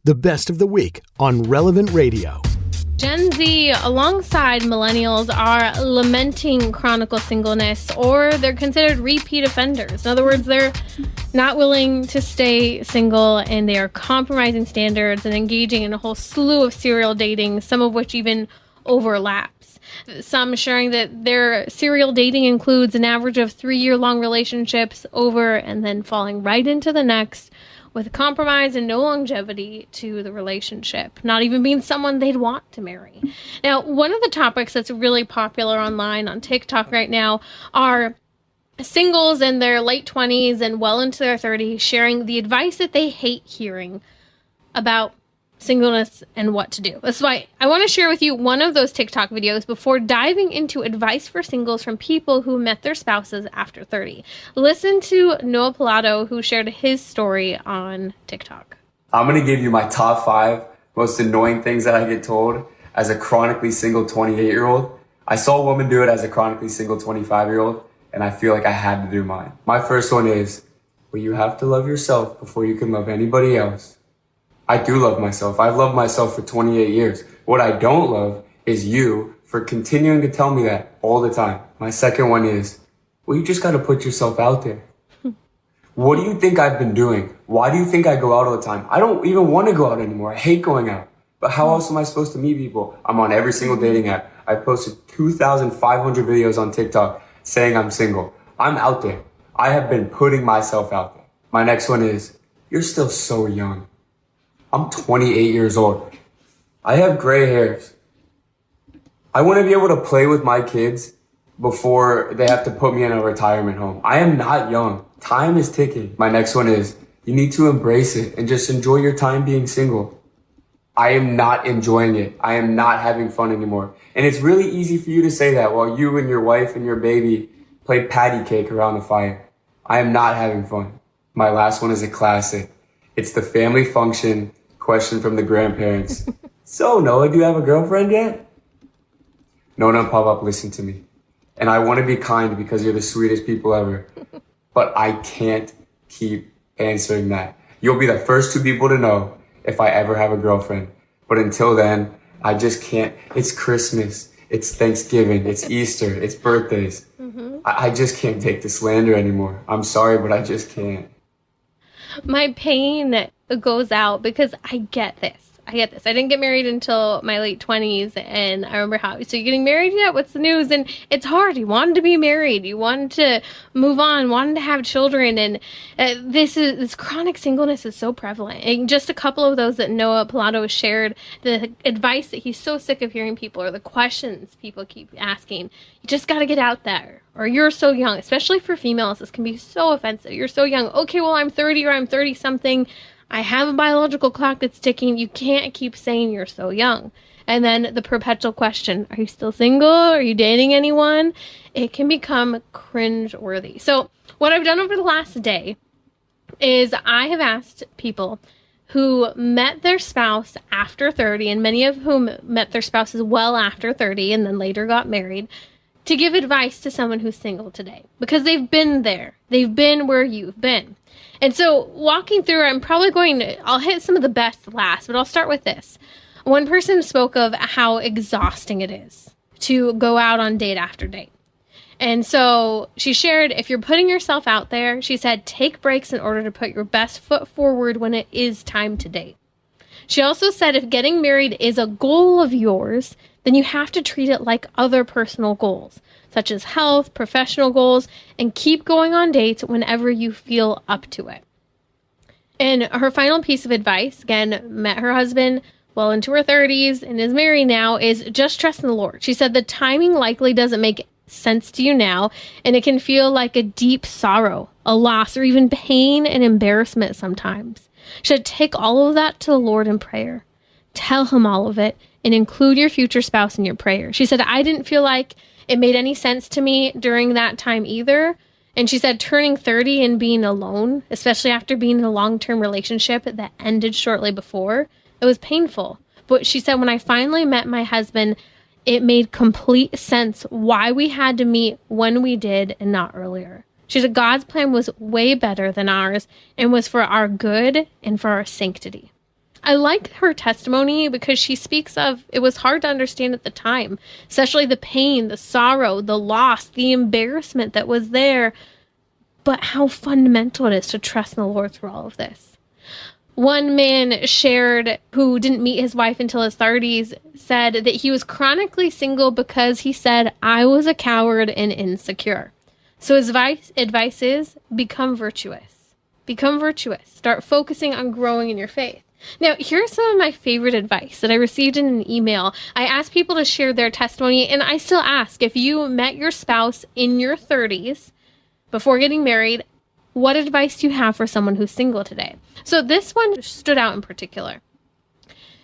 The best of the week on Relevant Radio. Gen Z, alongside millennials, are lamenting chronicle singleness, or they're considered repeat offenders. In other words, they're not willing to stay single, and they are compromising standards and engaging in a whole slew of serial dating, some of which even overlaps. Some sharing that their serial dating includes an average of 3-year-long relationships over and then falling right into the next, with compromise and no longevity to the relationship, not even being someone they'd want to marry. Now, one of the topics that's really popular online on TikTok right now are singles in their late 20s and well into their 30s sharing the advice that they hate hearing about singleness and what to do. That's why I want to share with you one of those TikTok videos before diving into advice for singles from people who met their spouses after 30. Listen to Noah Pilato, who shared his story on TikTok. I'm going to give you my top 5 most annoying things that I get told as a chronically single 28-year-old. I saw a woman do it as a chronically single 25-year-old, and I feel like I had to do mine. My first one is, well, you have to love yourself before you can love anybody else. I do love myself. I've loved myself for 28 years. What I don't love is you for continuing to tell me that all the time. My second one is, well, you just got to put yourself out there. What do you think I've been doing? Why do you think I go out all the time? I don't even want to go out anymore. I hate going out. But how else am I supposed to meet people? I'm on every single dating app. I've posted 2,500 videos on TikTok saying I'm single. I'm out there. I have been putting myself out there. My next one is, you're still so young. I'm 28 years old. I have gray hairs. I want to be able to play with my kids before they have to put me in a retirement home. I am not young. Time is ticking. My next one is, you need to embrace it and just enjoy your time being single. I am not enjoying it. I am not having fun anymore. And it's really easy for you to say that while you and your wife and your baby play patty cake around the fire. I am not having fun. My last one is a classic. It's the family function question from the grandparents. So, Noah, do you have a girlfriend yet? Nona, pop up, listen to me. And I want to be kind because you're the sweetest people ever. But I can't keep answering that. You'll be the first 2 people to know if I ever have a girlfriend. But until then, I just can't. It's Christmas. It's Thanksgiving. It's Easter. It's birthdays. I just can't take the slander anymore. I'm sorry, but I just can't. My pain goes out because I get this. I didn't get married until my late 20s, and I remember how, so you're getting married yet? What's the news? And it's hard. You wanted to be married. You wanted to move on, wanted to have children, and this chronic singleness is so prevalent. And just a couple of those that Noah Pilato shared, the advice that he's so sick of hearing people, or the questions people keep asking. You just got to get out there. Or you're so young, especially for females, this can be so offensive. You're so young. Okay, well, I'm 30 or I'm 30 something. I have a biological clock that's ticking. You can't keep saying you're so young. And then the perpetual question, are you still single? Are you dating anyone? It can become cringe-worthy. So what I've done over the last day is I have asked people who met their spouse after 30, and many of whom met their spouses well after 30 and then later got married, to give advice to someone who's single today, because they've been there. They've been where you've been. And so walking through, I'll hit some of the best last, but I'll start with this. One person spoke of how exhausting it is to go out on date after date. And so she shared, if you're putting yourself out there, she said, take breaks in order to put your best foot forward when it is time to date. She also said, if getting married is a goal of yours, then you have to treat it like other personal goals, such as health, professional goals, and keep going on dates whenever you feel up to it. And her final piece of advice, again, met her husband well into her 30s and is married now, is just trust in the Lord. She said the timing likely doesn't make sense to you now, and it can feel like a deep sorrow, a loss, or even pain and embarrassment sometimes. She said, take all of that to the Lord in prayer. Tell him all of it and include your future spouse in your prayer. She said, I didn't feel like it made any sense to me during that time either. And she said, turning 30 and being alone, especially after being in a long-term relationship that ended shortly before, it was painful. But she said, when I finally met my husband, it made complete sense why we had to meet when we did and not earlier. She said, God's plan was way better than ours and was for our good and for our sanctity. I like her testimony because she speaks of it was hard to understand at the time, especially the pain, the sorrow, the loss, the embarrassment that was there, but how fundamental it is to trust in the Lord through all of this. One man shared, who didn't meet his wife until his 30s, said that he was chronically single because he said, I was a coward and insecure. So his advice is become virtuous. Become virtuous. Start focusing on growing in your faith. Now, here's some of my favorite advice that I received in an email. I asked people to share their testimony, and I still ask, if you met your spouse in your 30s before getting married, what advice do you have for someone who's single today? So this one stood out in particular.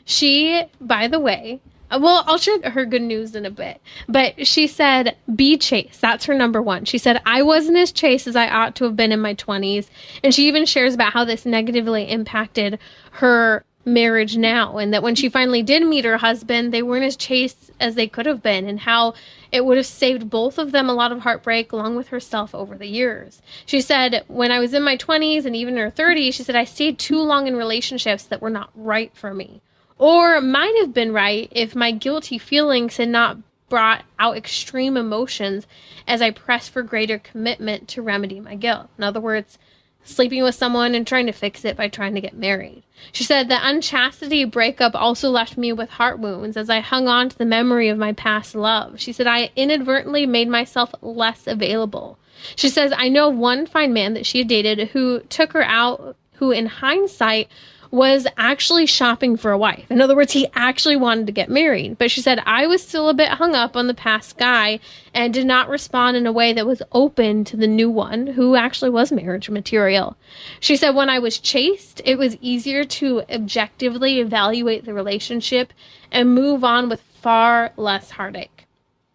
She, by the way, I'll share her good news in a bit, but she said, be chaste. That's her number one. She said, I wasn't as chaste as I ought to have been in my 20s. And she even shares about how this negatively impacted her marriage now, and that when she finally did meet her husband, they weren't as chaste as they could have been, and how it would have saved both of them a lot of heartbreak along with herself over the years. She said, when I was in my 20s and even in her 30s, she said, I stayed too long in relationships that were not right for me, or might have been right if my guilty feelings had not brought out extreme emotions as I pressed for greater commitment to remedy my guilt. In other words, sleeping with someone and trying to fix it by trying to get married. She said the unchastity breakup also left me with heart wounds as I hung on to the memory of my past love. She said I inadvertently made myself less available. She says I know one fine man that she had dated who took her out, who in hindsight was actually shopping for a wife. In other words, he actually wanted to get married. But she said, I was still a bit hung up on the past guy and did not respond in a way that was open to the new one, who actually was marriage material. She said, when I was chaste, it was easier to objectively evaluate the relationship and move on with far less heartache.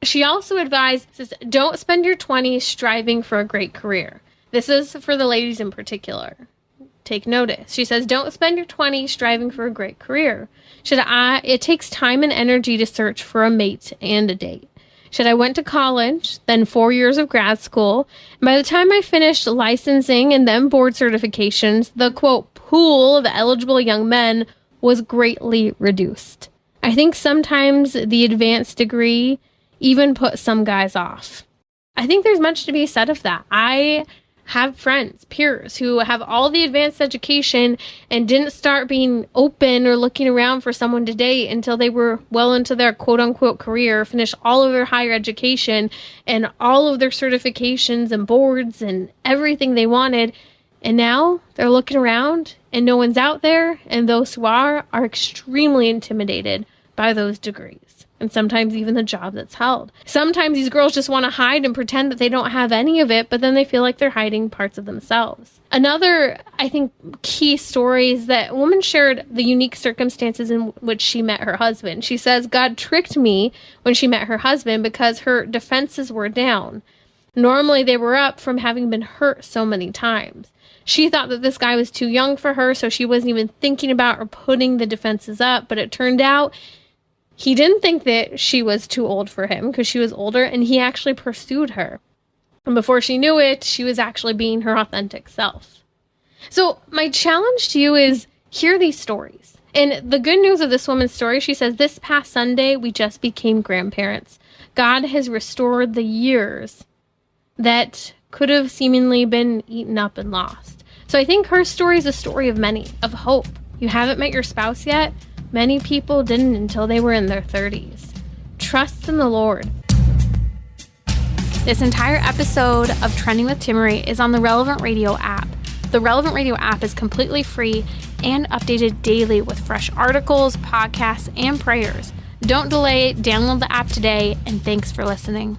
She also advised, says, don't spend your 20s striving for a great career. This is for the ladies in particular. Take notice. She says, don't spend your 20s striving for a great career. It takes time and energy to search for a mate and a date. I went to college, then 4 years of grad school. And by the time I finished licensing and then board certifications, the quote, pool of eligible young men was greatly reduced. I think sometimes the advanced degree even put some guys off. I think there's much to be said of that. I have friends, peers who have all the advanced education and didn't start being open or looking around for someone to date until they were well into their quote unquote career, finished all of their higher education and all of their certifications and boards and everything they wanted. And now they're looking around and no one's out there. And those who are extremely intimidated by those degrees. And sometimes even the job that's held. Sometimes these girls just want to hide and pretend that they don't have any of it, but then they feel like they're hiding parts of themselves. Another, I think, key story is that a woman shared the unique circumstances in which she met her husband. She says, God tricked me when she met her husband because her defenses were down. Normally they were up from having been hurt so many times. She thought that this guy was too young for her, so she wasn't even thinking about or putting the defenses up, but it turned out he didn't think that she was too old for him because she was older, and he actually pursued her. And before she knew it, she was actually being her authentic self. So my challenge to you is hear these stories. And the good news of this woman's story, she says, this past Sunday, we just became grandparents. God has restored the years that could have seemingly been eaten up and lost. So I think her story is a story of many, of hope. You haven't met your spouse yet? Many people didn't until they were in their 30s. Trust in the Lord. This entire episode of Trending with Timmerie is on the Relevant Radio app. The Relevant Radio app is completely free and updated daily with fresh articles, podcasts, and prayers. Don't delay, download the app today, and thanks for listening.